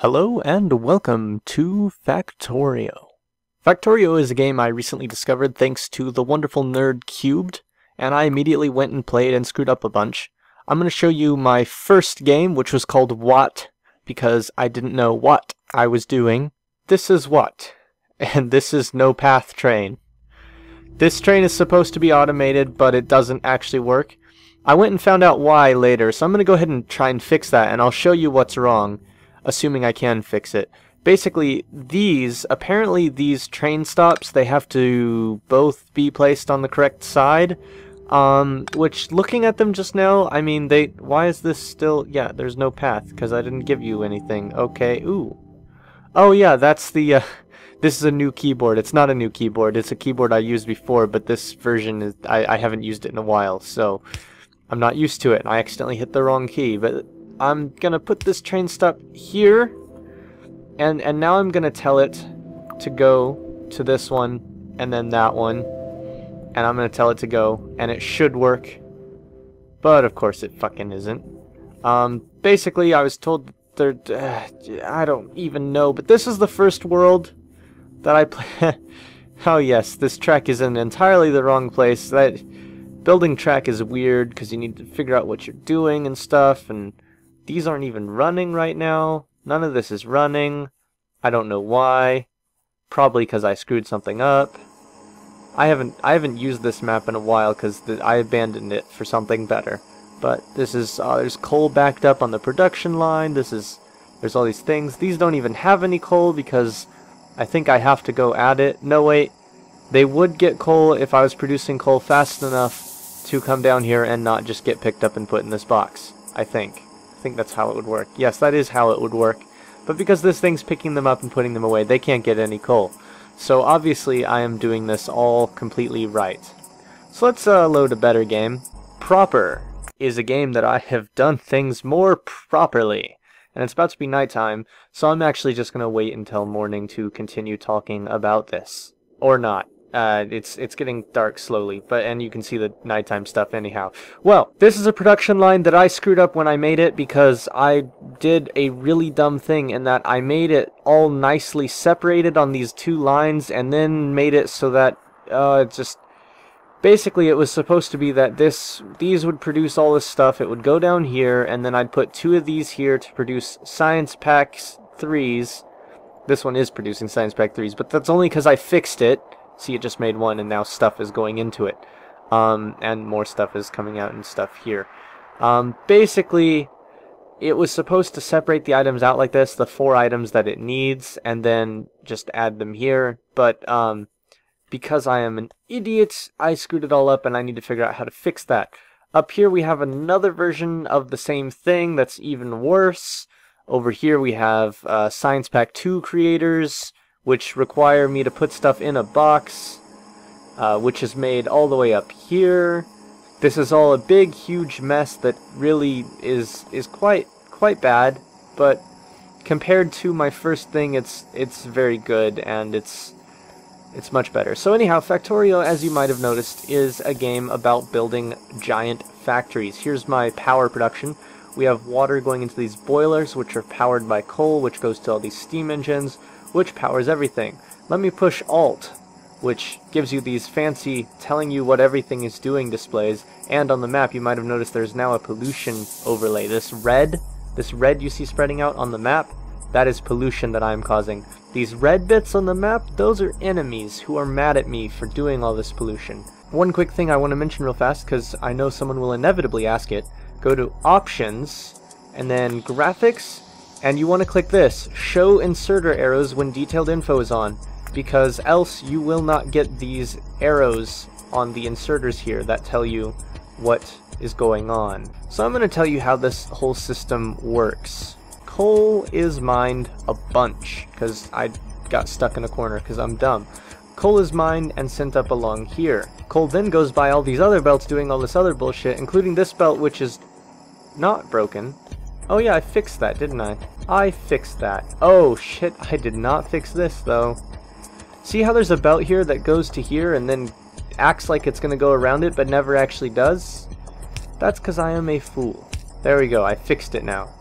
Hello and welcome to Factorio. Factorio is a game I recently discovered thanks to the wonderful nerd Cubed, and I immediately went and played and screwed up a bunch. I'm going to show you my first game, which was called What, because I didn't know what I was doing. This is What, and this is No Path Train. This train is supposed to be automated, but it doesn't actually work. I went and found out why later, so I'm going to go ahead and try and fix that, and I'll show you what's wrong, assuming I can fix it. Basically, apparently these train stops, they have to both be placed on the correct side, which, looking at them just now, I mean, why is this still, yeah, there's no path, because I didn't give you anything. Okay, ooh. Oh yeah, that's the, this is a new keyboard. It's not a new keyboard, it's a keyboard I used before, but this version is, I haven't used it in a while, so I'm not used to it, and I accidentally hit the wrong key, but I'm gonna put this train stop here, and now I'm gonna tell it to go to this one, and then that one, and I'm gonna tell it to go, and it should work, but of course it fucking isn't. Basically, I was told that I don't even know, but this is the first world that I play. Oh yes, this track is in entirely the wrong place. That building track is weird, because you need to figure out what you're doing and stuff, and these aren't even running right now. None of this is running. I don't know why. Probably because I screwed something up. I haven't used this map in a while because I abandoned it for something better. But this is there's coal backed up on the production line. There's all these things. These don't even have any coal because I think I have to go at it. No, wait. They would get coal if I was producing coal fast enough to come down here and not just get picked up and put in this box. I think that's how it would work. Yes, that is how it would work. But because this thing's picking them up and putting them away, they can't get any coal. So obviously I am doing this all completely right. So let's load a better game. Proper is a game that I have done things more properly. And it's about to be nighttime, so I'm actually just going to wait until morning to continue talking about this. Or not. It's getting dark slowly, and you can see the nighttime stuff anyhow. Well, this is a production line that I screwed up when I made it because I did a really dumb thing in that I made it all nicely separated on these two lines and then made it so that basically it was supposed to be that these would produce all this stuff. It would go down here, and then I'd put two of these here to produce Science Packs 3s. This one is producing Science Pack 3s, but that's only because I fixed it. See, it just made one, and now stuff is going into it. And more stuff is coming out and stuff here. Basically, it was supposed to separate the items out like this, the 4 items that it needs, and then just add them here. But because I am an idiot, I screwed it all up, and I need to figure out how to fix that. Up here we have another version of the same thing that's even worse. Over here we have Science Pack 2 creators, which require me to put stuff in a box, which is made all the way up here. This is all a big, huge mess that really is quite bad, but compared to my first thing, it's very good, and it's much better. So anyhow, Factorio, as you might have noticed, is a game about building giant factories. Here's my power production. We have water going into these boilers, which are powered by coal, which goes to all these steam engines, which powers everything. Let me push Alt, which gives you these fancy telling you what everything is doing displays, and on the map you might have noticed there's now a pollution overlay. This red you see spreading out on the map, that is pollution that I'm causing. These red bits on the map, those are enemies who are mad at me for doing all this pollution. One quick thing I want to mention real fast, because I know someone will inevitably ask it. Go to Options, and then Graphics, and you want to click this, Show Inserter Arrows when Detailed Info is on, because else you will not get these arrows on the inserters here that tell you what is going on. So I'm going to tell you how this whole system works. Coal is mined a bunch, because I got stuck in a corner because I'm dumb. Coal is mined and sent up along here. Coal then goes by all these other belts doing all this other bullshit, including this belt, which is not broken. Oh yeah, I fixed that, didn't I? I fixed that. Oh shit, I did not fix this though. See how there's a belt here that goes to here and then acts like it's gonna go around it but never actually does? That's because I am a fool. There we go, I fixed it now.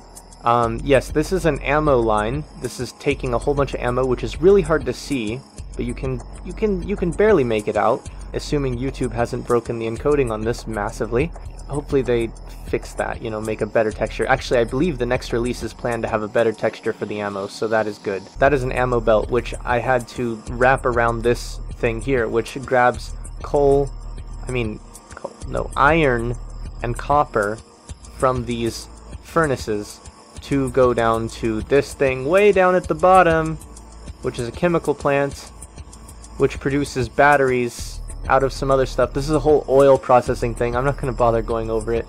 Yes, this is an ammo line. This is taking a whole bunch of ammo, which is really hard to see, but you can barely make it out, assuming YouTube hasn't broken the encoding on this massively. Hopefully they fix that, you know, make a better texture. Actually, I believe the next release is planned to have a better texture for the ammo, so that is good. That is an ammo belt, which I had to wrap around this thing here, which grabs iron and copper from these furnaces to go down to this thing way down at the bottom, which is a chemical plant, which produces batteries out of some other stuff. This is a whole oil processing thing. I'm not going to bother going over it.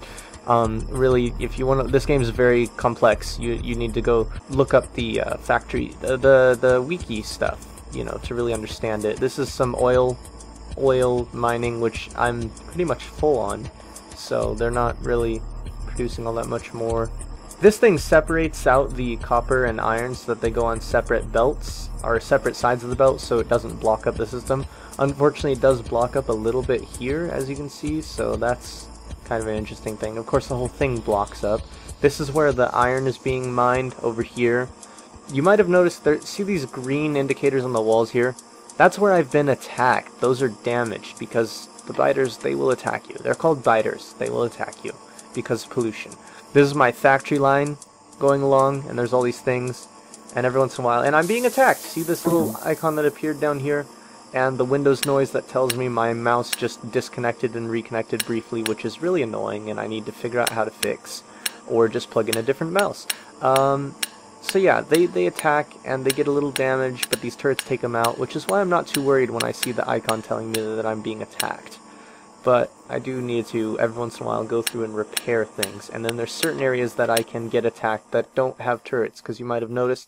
Really, if you want to, this game is very complex. You need to go look up the factory, the wiki stuff, you know, to really understand it. This is some oil mining, which I'm pretty much full on, so they're not really producing all that much more. This thing separates out the copper and iron so that they go on separate belts, or separate sides of the belt, so it doesn't block up the system. Unfortunately, it does block up a little bit here, as you can see, so that's kind of an interesting thing. Of course, the whole thing blocks up. This is where the iron is being mined, over here. You might have noticed, see these green indicators on the walls here? That's where I've been attacked. Those are damaged, because the biters, they will attack you. They're called biters. They will attack you, because of pollution. This is my factory line going along, and there's all these things, and every once in a while, and I'm being attacked. See this little icon that appeared down here? And the Windows noise that tells me my mouse just disconnected and reconnected briefly, which is really annoying, and I need to figure out how to fix, or just plug in a different mouse. So yeah, they attack, and they get a little damage, but these turrets take them out, which is why I'm not too worried when I see the icon telling me that I'm being attacked. But I do need to, every once in a while, go through and repair things. And then there's certain areas that I can get attacked that don't have turrets, because you might have noticed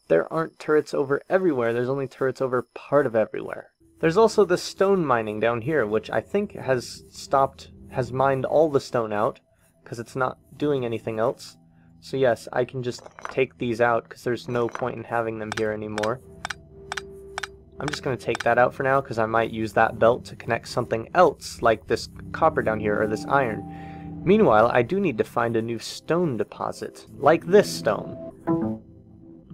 there aren't turrets over everywhere. There's only turrets over part of everywhere. There's also the stone mining down here, which I think has mined all the stone out, because it's not doing anything else. So yes, I can just take these out, because there's no point in having them here anymore. I'm just going to take that out for now, because I might use that belt to connect something else, like this copper down here, or this iron. Meanwhile, I do need to find a new stone deposit, like this stone.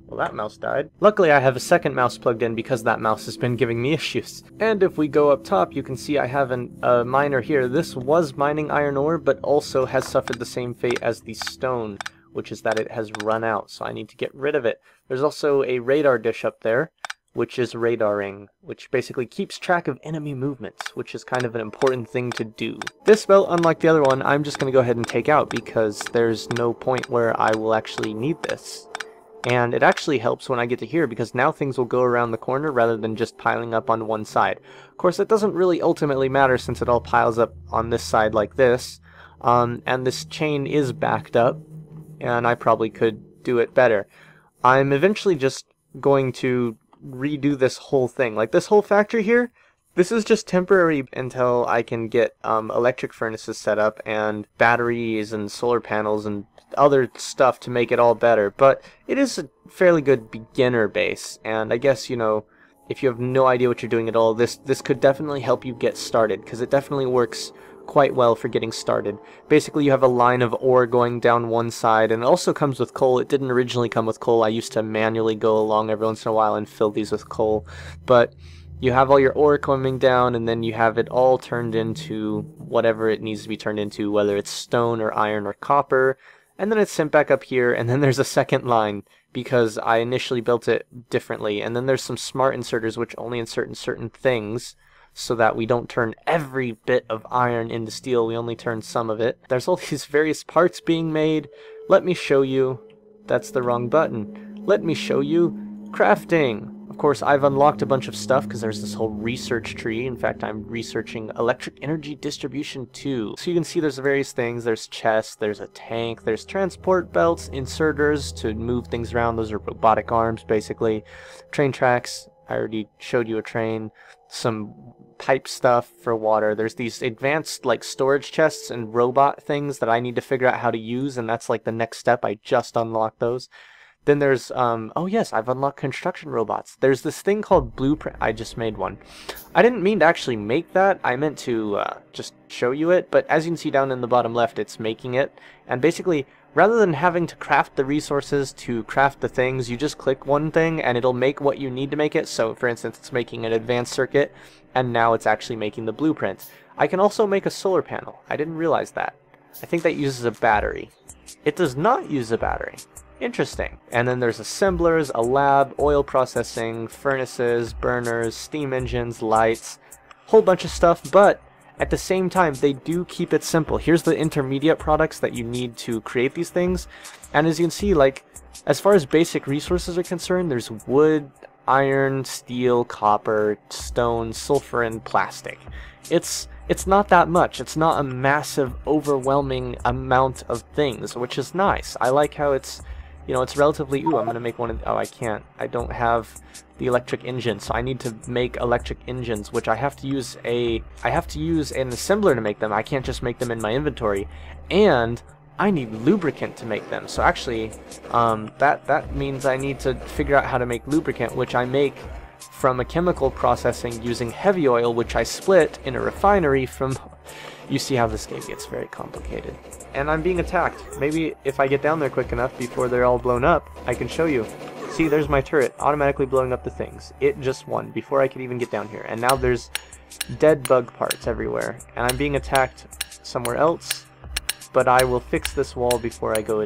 Well, that mouse died. Luckily, I have a second mouse plugged in, because that mouse has been giving me issues. And if we go up top, you can see I have a miner here. This was mining iron ore, but also has suffered the same fate as the stone, which is that it has run out, so I need to get rid of it. There's also a radar dish up there, which is radaring, which basically keeps track of enemy movements, which is kind of an important thing to do. This belt, unlike the other one, I'm just going to go ahead and take out, because there's no point where I will actually need this. And it actually helps when I get to here, because now things will go around the corner rather than just piling up on one side. Of course, that doesn't really ultimately matter, since it all piles up on this side like this, and this chain is backed up, and I probably could do it better. I'm eventually just going to redo this whole thing. Like this whole factory here, this is just temporary until I can get electric furnaces set up and batteries and solar panels and other stuff to make it all better. But it is a fairly good beginner base, and I guess, you know, if you have no idea what you're doing at all, this could definitely help you get started, because it definitely works quite well for getting started. Basically, you have a line of ore going down one side, and it also comes with coal. It didn't originally come with coal. I used to manually go along every once in a while and fill these with coal. But you have all your ore coming down, and then you have it all turned into whatever it needs to be turned into, whether it's stone or iron or copper, and then it's sent back up here, and then there's a second line, because I initially built it differently. And then there's some smart inserters which only insert in certain things, so that we don't turn every bit of iron into steel, we only turn some of it. There's all these various parts being made. Let me show you. That's the wrong button. Let me show you crafting. Of course, I've unlocked a bunch of stuff, because there's this whole research tree. In fact, I'm researching electric energy distribution too. So you can see there's various things. There's chests, there's a tank, there's transport belts, inserters to move things around. Those are robotic arms, basically. Train tracks. I already showed you a train. Some pipe stuff for water. There's these advanced like storage chests and robot things that I need to figure out how to use, and that's like the next step. I just unlocked those. Then there's oh yes, I've unlocked construction robots. There's this thing called blueprint. I just made one. I didn't mean to actually make that. I meant to just show you it, but as you can see down in the bottom left, it's making it. And basically rather than having to craft the resources to craft the things, you just click one thing and it'll make what you need to make it. So for instance, it's making an advanced circuit, and now it's actually making the blueprint. I can also make a solar panel. I didn't realize that. I think that uses a battery. It does not use a battery. Interesting. And then there's assemblers, a lab, oil processing, furnaces, burners, steam engines, lights, whole bunch of stuff, but at the same time, they do keep it simple. Here's the intermediate products that you need to create these things. And as you can see, like, as far as basic resources are concerned, there's wood, iron, steel, copper, stone, sulfur, and plastic. It's not that much. It's not a massive, overwhelming amount of things, which is nice. I like how it's, you know, it's relatively... Ooh, I'm going to make one of... Oh, I can't. I don't have the electric engine, so I need to make electric engines, which I have to use an assembler to make them. I can't just make them in my inventory. And I need lubricant to make them. So actually, that means I need to figure out how to make lubricant, which I make from a chemical processing using heavy oil, which I split in a refinery from... You see how this game gets very complicated. And I'm being attacked. Maybe if I get down there quick enough before they're all blown up, I can show you. See, there's my turret automatically blowing up the things. It just won before I could even get down here. And now there's dead bug parts everywhere. And I'm being attacked somewhere else. But I will fix this wall before I go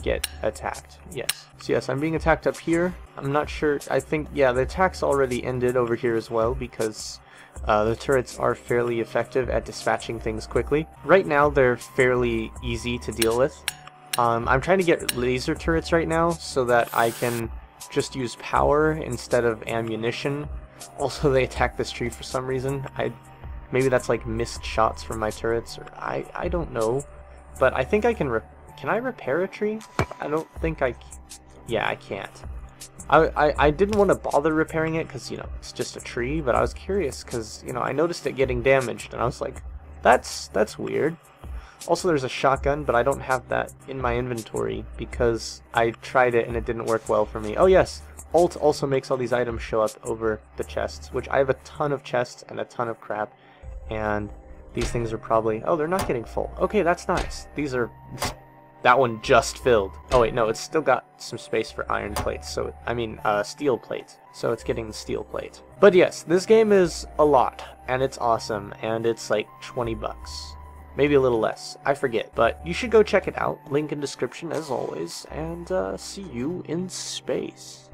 get attacked. Yes. So yes, I'm being attacked up here. I'm not sure. I think, yeah, the attack's already ended over here as well, because the turrets are fairly effective at dispatching things quickly. Right now, they're fairly easy to deal with. I'm trying to get laser turrets right now so that I can just use power instead of ammunition. Also, they attack this tree for some reason. Maybe that's like missed shots from my turrets, or I don't know. But I think I can I repair a tree? I don't think I... Yeah, I can't. I didn't want to bother repairing it because, you know, it's just a tree, but I was curious because, you know, I noticed it getting damaged, and I was like, that's weird. Also, there's a shotgun, but I don't have that in my inventory because I tried it and it didn't work well for me. Oh yes, Alt also makes all these items show up over the chests, which I have a ton of chests and a ton of crap, and these things are probably... Oh, they're not getting full. Okay, that's nice. These are... That one just filled. Oh wait, no, it's still got some space for iron plates, so, I mean, steel plates. So it's getting the steel plate. But yes, this game is a lot, and it's awesome, and it's like 20 bucks. Maybe a little less, I forget, but you should go check it out. Link in description as always, and see you in space.